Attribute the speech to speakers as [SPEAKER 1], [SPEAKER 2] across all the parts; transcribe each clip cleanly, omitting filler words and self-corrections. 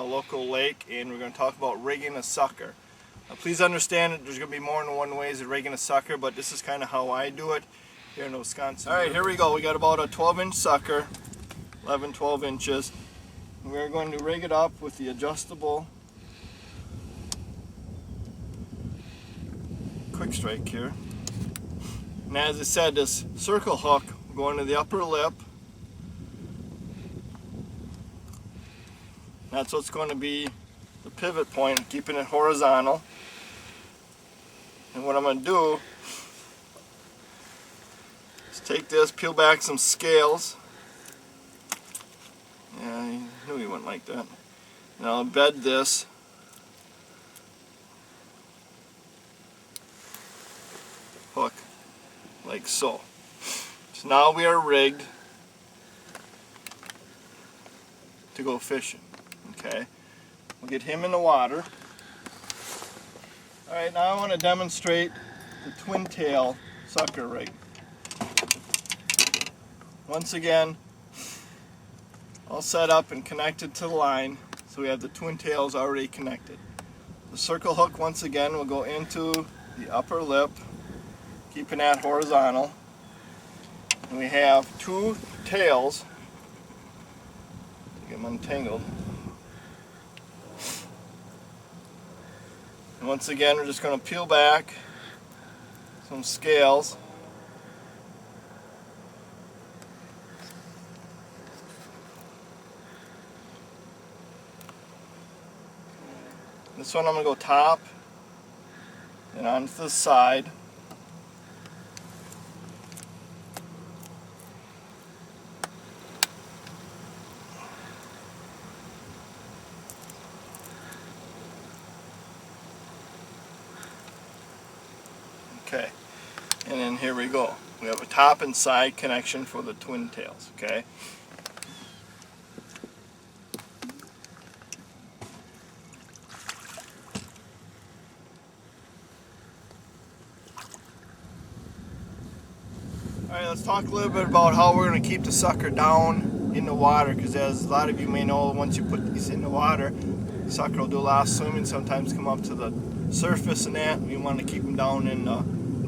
[SPEAKER 1] local lake, and we're going to talk about rigging a sucker. Now, please understand that there's going to be more than one ways of rigging a sucker, but this is kind of how I do it here in Wisconsin. Alright, here we go. We got about a 12-inch sucker, 11-12 inches. We're going to rig it up with the adjustable quick strike here. And as I said, this circle hook will go into the upper lip. That's what's going to be the pivot point, keeping it horizontal. And what I'm going to do is take this, peel back some scales. Yeah, I knew you wouldn't like that. And I'll bed this hook like so. So now we are rigged to go fishing. Okay, we'll get him in the water. Alright, now I want to demonstrate the twin tail sucker rig. Once again, all set up and connected to the line, so we have the twin tails already connected. The circle hook once again will go into the upper lip, keeping that horizontal. And we have two tails to get them untangled. And once again, we're just going to peel back some scales. This one I'm going to go top and onto the side. Okay, and then here we go. We have a top and side connection for the twin tails, okay? Alright, let's talk a little bit about how we're going to keep the sucker down in the water, because as a lot of you may know, once you put these in the water, the sucker will do a lot of swimming, sometimes come up to the surface and that. We want to keep them down in the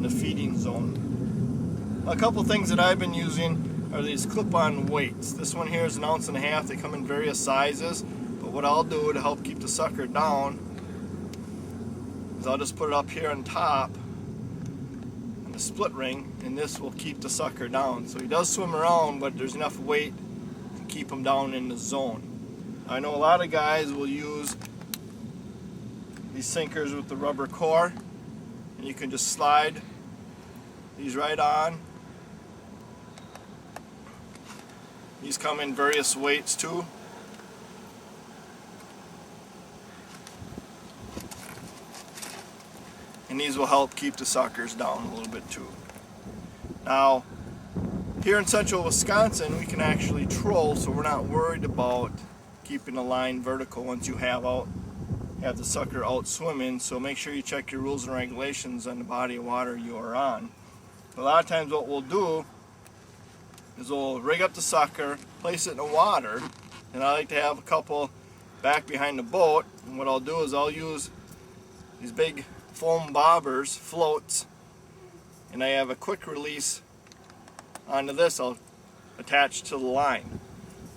[SPEAKER 1] feeding zone. A couple things that I've been using are these clip-on weights. This one here is 1.5 ounces. They come in various sizes, but what I'll do to help keep the sucker down is I'll just put it up here on top on the split ring, and this will keep the sucker down. So he does swim around, but there's enough weight to keep him down in the zone. I know a lot of guys will use these sinkers with the rubber core, and you can just slide these right on. These come in various weights too. And these will help keep the suckers down a little bit too. Now, here in central Wisconsin, we can actually troll, so we're not worried about keeping the line vertical once you have the sucker out swimming. So make sure you check your rules and regulations on the body of water you are on. A lot of times what we'll do is we'll rig up the sucker, place it in the water, and I like to have a couple back behind the boat. And what I'll do is I'll use these big foam bobbers, floats, and I have a quick release onto this I'll attach to the line.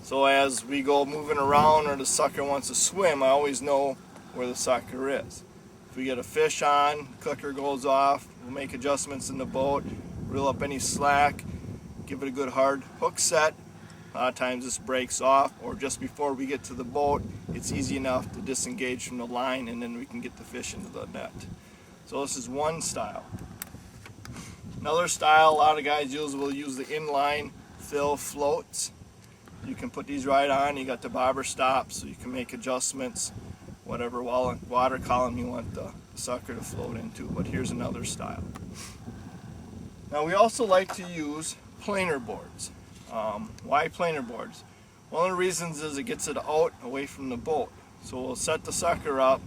[SPEAKER 1] So as we go moving around or the sucker wants to swim, I always know where the sucker is. If we get a fish on, clicker goes off, we'll make adjustments in the boat, reel up any slack, give it a good hard hook set. A lot of times this breaks off, or just before we get to the boat, it's easy enough to disengage from the line, and then we can get the fish into the net. So this is one style. Another style a lot of guys will use the inline fill floats. You can put these right on. You got the bobber stop, so you can make adjustments whatever water column you want the sucker to float into. But here's another style. Now we also like to use planer boards. Why planer boards? One of the reasons is it gets it out away from the boat. So we'll set the sucker up,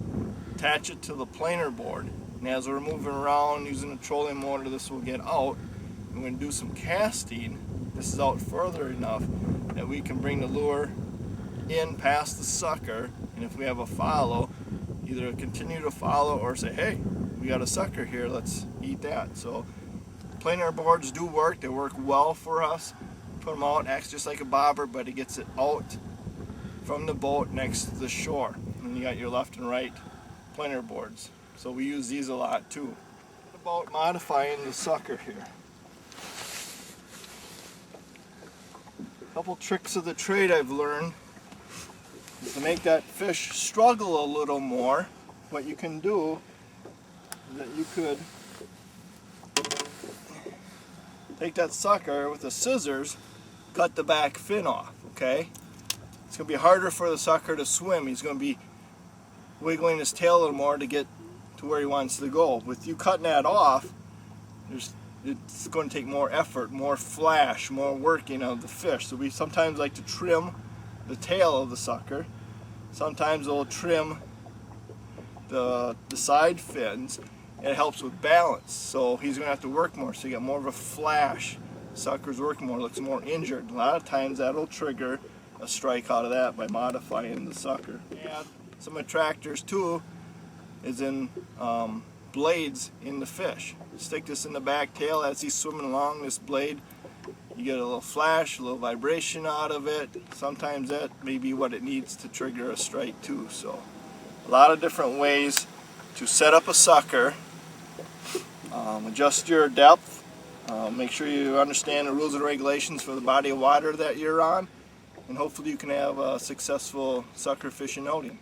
[SPEAKER 1] attach it to the planer board, and as we're moving around using the trolling motor, this will get out. And we're going to do some casting. This is out further enough that we can bring the lure in past the sucker And if we have a follow, either continue to follow or say, hey, we got a sucker here, let's eat that. So plein air boards do work. They work well for us. Put them out, acts just like a bobber, but it gets it out from the boat next to the shore. And you got your left and right plein air boards. So we use these a lot too. What about modifying the sucker here? A couple tricks of the trade I've learned is to make that fish struggle a little more. What you can do is that you could take that sucker with the scissors, cut the back fin off, okay? It's going to be harder for the sucker to swim. He's going to be wiggling his tail a little more to get to where he wants to go. With you cutting that off, it's going to take more effort, more flash, more working of the fish. So we sometimes like to trim the tail of the sucker. Sometimes we'll trim the side fins. It helps with balance. So he's going to have to work more. So you get more of a flash. The sucker's working more, looks more injured. A lot of times that'll trigger a strike out of that by modifying the sucker. And some attractors too is in blades in the fish. Stick this in the back tail as he's swimming along this blade. You get a little flash, a little vibration out of it. Sometimes that may be what it needs to trigger a strike too. So a lot of different ways to set up a sucker. Adjust your depth. Make sure you understand the rules and regulations for the body of water that you're on. And hopefully you can have a successful sucker fishing outing.